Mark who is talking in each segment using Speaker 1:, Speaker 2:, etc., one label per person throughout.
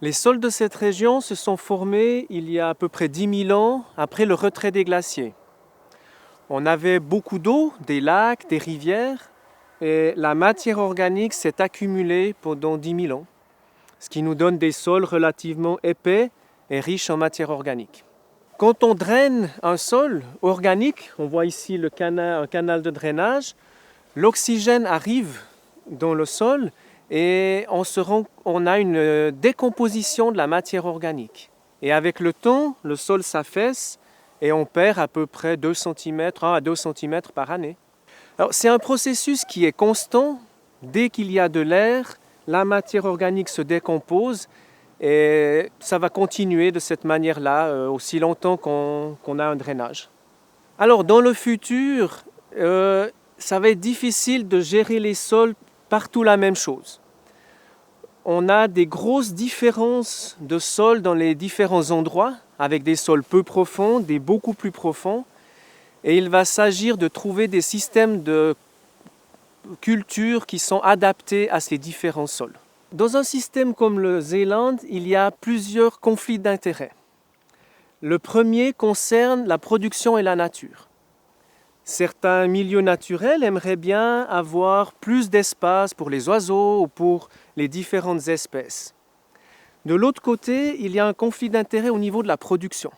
Speaker 1: Les sols de cette région se sont formés il y a à peu près 10 000 ans après le retrait des glaciers. On avait beaucoup d'eau, des lacs, des rivières, et la matière organique s'est accumulée pendant 10 000 ans, ce qui nous donne des sols relativement épais et riches en matière organique. Quand on draine un sol organique, on voit ici un canal de drainage, l'oxygène arrive dans le sol et on a une décomposition de la matière organique. Et avec le temps, le sol s'affaisse et on perd à peu près 1 à 2 cm par année. Alors, c'est un processus qui est constant. Dès qu'il y a de l'air, la matière organique se décompose et ça va continuer de cette manière-là aussi longtemps qu'on a un drainage. Alors, dans le futur, ça va être difficile de gérer les sols partout la même chose. On a des grosses différences de sols dans les différents endroits, avec des sols peu profonds, des beaucoup plus profonds. Et il va s'agir de trouver des systèmes de culture qui sont adaptés à ces différents sols. Dans un système comme le Zéland, il y a plusieurs conflits d'intérêts. Le premier concerne la production et la nature. Certains milieux naturels aimeraient bien avoir plus d'espace pour les oiseaux ou pour les différentes espèces. De l'autre côté, il y a un conflit d'intérêts au niveau de la production.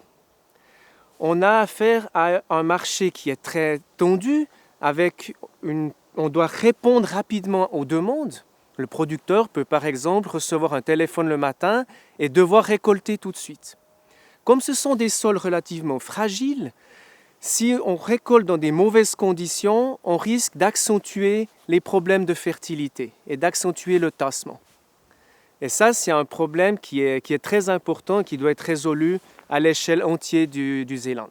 Speaker 1: On a affaire à un marché qui est très tendu, on doit répondre rapidement aux demandes. Le producteur peut par exemple recevoir un téléphone le matin et devoir récolter tout de suite. Comme ce sont des sols relativement fragiles, si on récolte dans des mauvaises conditions, on risque d'accentuer les problèmes de fertilité et d'accentuer le tassement. Et ça, c'est un problème qui est très important et qui doit être résolu à l'échelle entière du Zéland.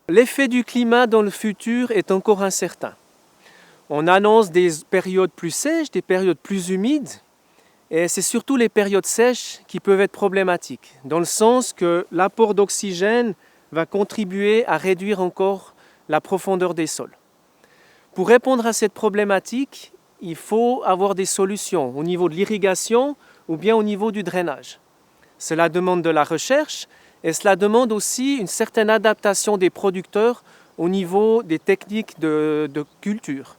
Speaker 1: L'effet du climat dans le futur est encore incertain. On annonce des périodes plus sèches, des périodes plus humides, et c'est surtout les périodes sèches qui peuvent être problématiques, dans le sens que l'apport d'oxygène va contribuer à réduire encore la profondeur des sols. Pour répondre à cette problématique, il faut avoir des solutions au niveau de l'irrigation ou bien au niveau du drainage. Cela demande de la recherche et cela demande aussi une certaine adaptation des producteurs au niveau des techniques de culture.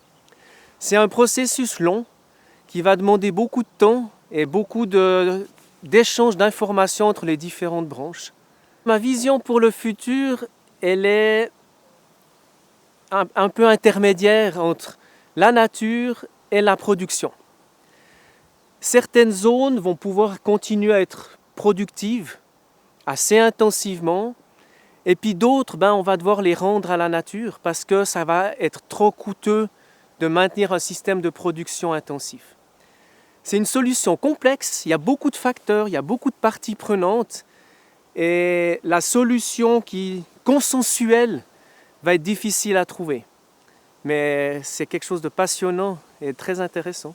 Speaker 1: C'est un processus long qui va demander beaucoup de temps et beaucoup d'échanges d'informations entre les différentes branches. Ma vision pour le futur, elle est un peu intermédiaire entre la nature et la production. Certaines zones vont pouvoir continuer à être productives assez intensivement, et puis d'autres, on va devoir les rendre à la nature parce que ça va être trop coûteux de maintenir un système de production intensif. C'est une solution complexe, il y a beaucoup de facteurs, il y a beaucoup de parties prenantes, et la solution consensuelle va être difficile à trouver. Mais c'est quelque chose de passionnant et très intéressant.